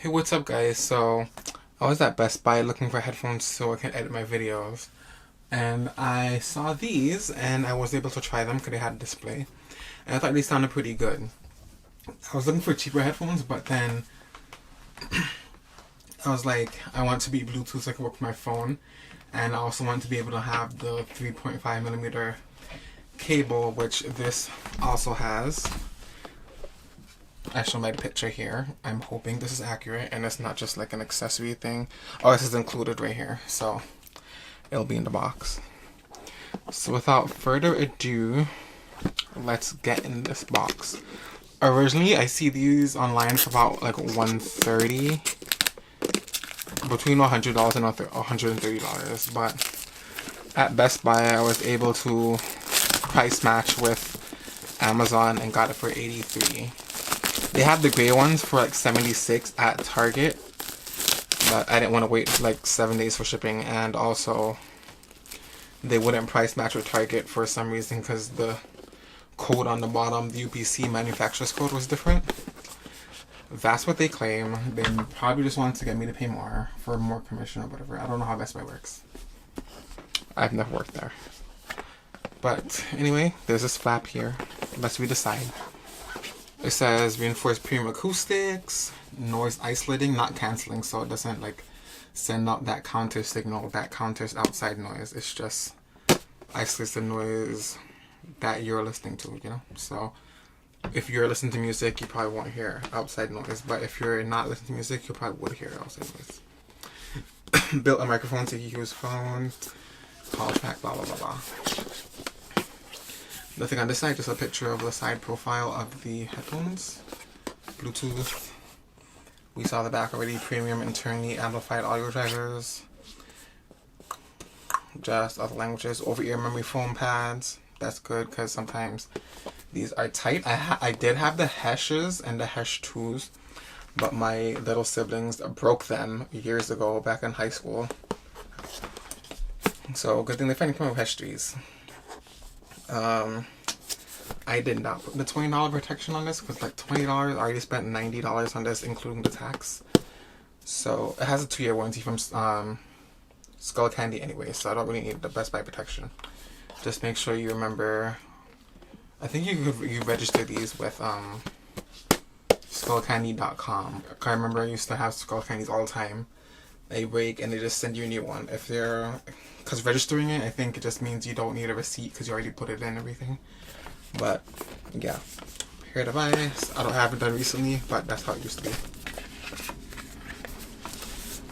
Hey, what's up guys? So, I was at Best Buy looking for headphones so I can edit my videos. And I saw these and I was able to try them because they had a display. And I thought they sounded pretty good. I was looking for cheaper headphones, but then I was like, I want to be Bluetooth so I can work with my phone. And I also want to be able to have the 3.5mm cable, which this also has. I show my picture here. I'm hoping this is accurate and it's not just like an accessory thing. Oh, this is included right here, so it'll be in the box. So without further ado, let's get in this box. Originally, I see these online for about like $130, between $100 and $130. But at Best Buy, I was able to price match with Amazon and got it for $83. They have the gray ones for like $76 at Target, but I didn't want to wait like 7 days for shipping, and also they wouldn't price match with Target for some reason because the code on the bottom, the UPC manufacturer's code, was different. That's what they claim. They probably just wanted to get me to pay more for more commission or whatever. I don't know how Best Buy works. I've never worked there. But anyway, there's this flap here. Let's read the side. It says reinforced premium acoustics, noise isolating, not cancelling, so it doesn't like send out that counter signal that counters outside noise. It's just isolates the noise that you're listening to, you know? So if you're listening to music, you probably won't hear outside noise, but if you're not listening to music, you probably would hear outside noise. Built a microphone so you can use phone, call track, blah blah blah blah. Nothing on this side, just a picture of the side profile of the headphones. Bluetooth. We saw the back already. Premium internally amplified audio drivers. Just other languages. Over-ear memory foam pads. That's good because sometimes these are tight. I did have the Heshes and the Hesh 2s, but my little siblings broke them years ago back in high school. So good thing they finally came with Hesh 3s. I did not put the $20 protection on this because like $20, I already spent $90 on this including the tax. So it has a 2-year warranty from Skullcandy anyway, so I don't really need the Best Buy protection. Just make sure you remember, I think you register these with Skullcandy.com. I remember I used to have Skullcandies all the time. They break and they just send you a new one. If they're, because registering it, I think it just means you don't need a receipt because you already put it in and everything. But yeah, here device. I don't have it done recently, but that's how it used to be.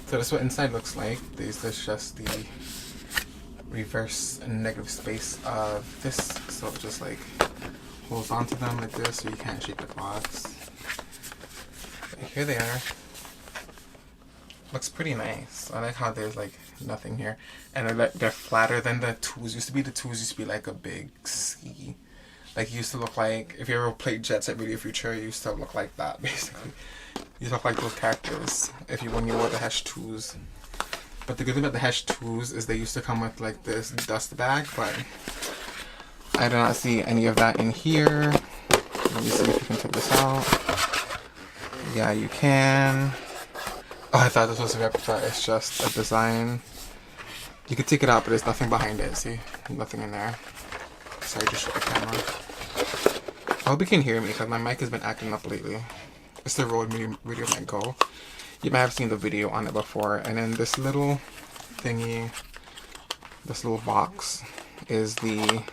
So that's what inside looks like. This is just the reverse and negative space of this. So it just like holds onto them like this, so you can't shake the box. But here they are. Looks pretty nice. I like how there's like nothing here, and they're flatter than the 2s used to be. The 2s used to be like a big C. Like it used to look like, if you ever played Jet Set Radio Future, it used to look like that basically. You look like those characters when you wore the Hesh 2s. But the good thing about the Hesh 2s is they used to come with like this dust bag, but I do not see any of that in here. Let me see if you can take this out. Yeah, you can. Oh, I thought this was a replica. It's just a design. You can take it out, but there's nothing behind it. See? Nothing in there. Sorry to show the camera. I hope you can hear me because my mic has been acting up lately. It's the Rode Radio Mic Go. You might have seen the video on it before. And then this little thingy, this little box, is the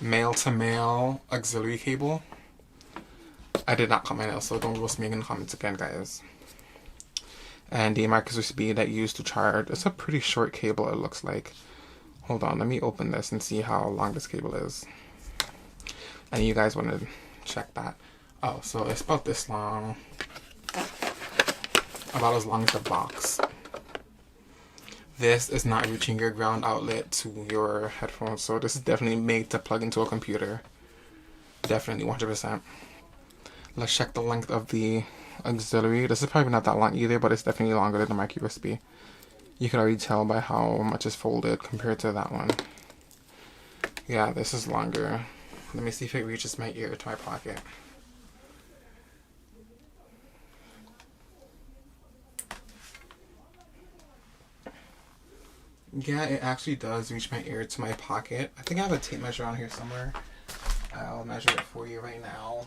male-to-male auxiliary cable. I did not comment it, so don't roast me in the comments again, guys. And the micro USB that you use to charge. It's a pretty short cable, it looks like. Hold on, let me open this and see how long this cable is. And you guys want to check that. Oh, so it's about this long. About as long as the box. This is not reaching your ground outlet to your headphones, so this is definitely made to plug into a computer. Definitely 100%. Let's check the length of the auxiliary. This is probably not that long either, but it's definitely longer than the micro USB. You can already tell by how much is folded compared to that one. Yeah, this is longer. Let me see if it reaches my ear to my pocket. Yeah, it actually does reach my ear to my pocket. I think I have a tape measure on here somewhere. I'll measure it for you right now.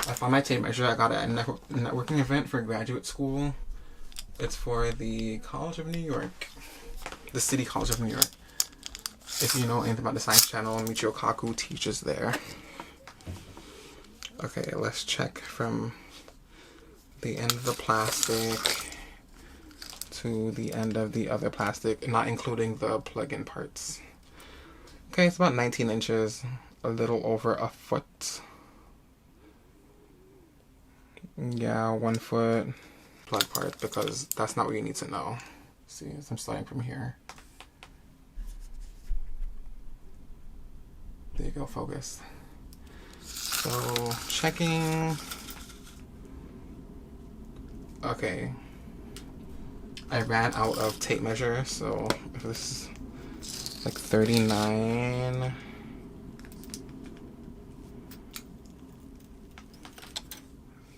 I found my tape measure. I got it at a networking event for graduate school. It's for the College of New York. The City College of New York. If you know anything about the Science Channel, Michio Kaku teaches there. Okay, let's check from the end of the plastic to the end of the other plastic, not including the plug-in parts. Okay, it's about 19 inches, a little over a foot. Yeah, 1 foot plug part, because that's not what you need to know. See, as I'm starting from here. There you go, focus. So, checking. Okay. I ran out of tape measure, so if this is like 39.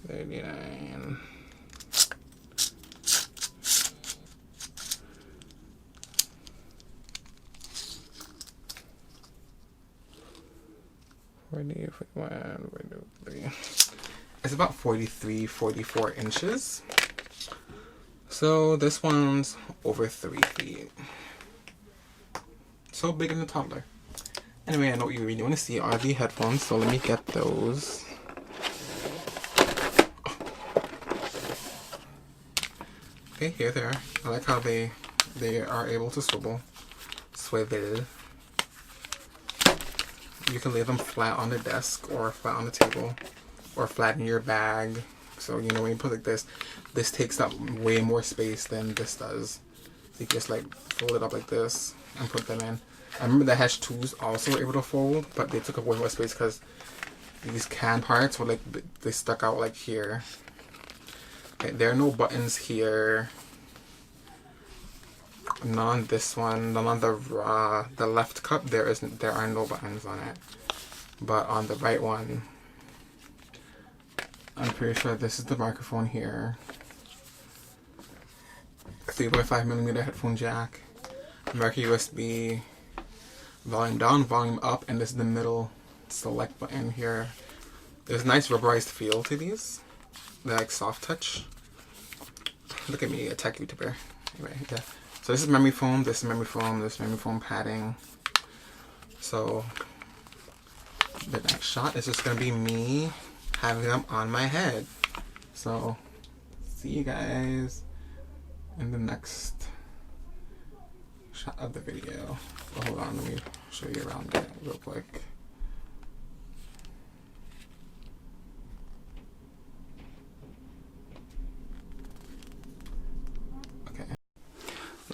39. It's about 43, 44 inches. So this one's over 3 feet. So big in a toddler. Anyway, I know what you really want to see are the headphones, so let me get those. Okay, here they are. I like how they are able to swivel. You can lay them flat on the desk or flat on the table or flat in your bag. So, you know, when you put it like this takes up way more space than this does. So you can just like fold it up like this and put them in. I remember the Hesh 2s also were able to fold, but they took up way more space because these can parts were like, they stuck out like here. Okay, there are no buttons here. None on this one, none on the left cup. There are no buttons on it, but on the right one, I'm pretty sure this is the microphone here. 3.5mm headphone jack, American USB, volume down, volume up, and this is the middle select button here. There's a nice rubberized feel to these. They're like soft touch. Look at me, a tech YouTuber. Anyway, yeah. So this is memory foam, this is memory foam, this is memory foam padding. So the next shot is just gonna be me having them on my head. So see you guys in the next shot of the video. Oh, hold on, let me show you around it real quick.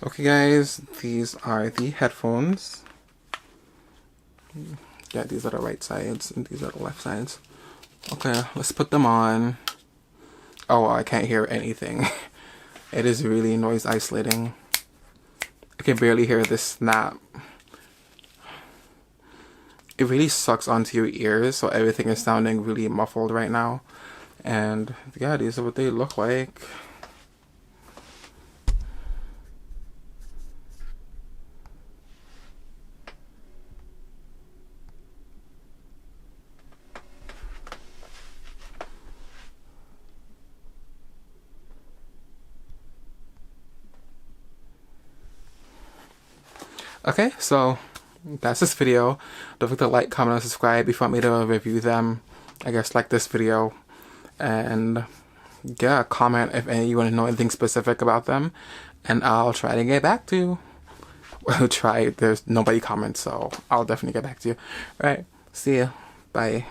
Okay guys, these are the headphones. Yeah, these are the right sides and these are the left sides. Okay, let's put them on. Oh, I can't hear anything. It is really noise isolating. I can barely hear this snap. It really sucks onto your ears, so everything is sounding really muffled right now. And yeah, these are what they look like. Okay, so that's this video. Don't forget to like, comment, and subscribe if you want me to review them. I guess like this video. And yeah, comment if you want to know anything specific about them. And I'll try to get back to you. Well, try. There's nobody comments, so I'll definitely get back to you. Alright, see ya. Bye.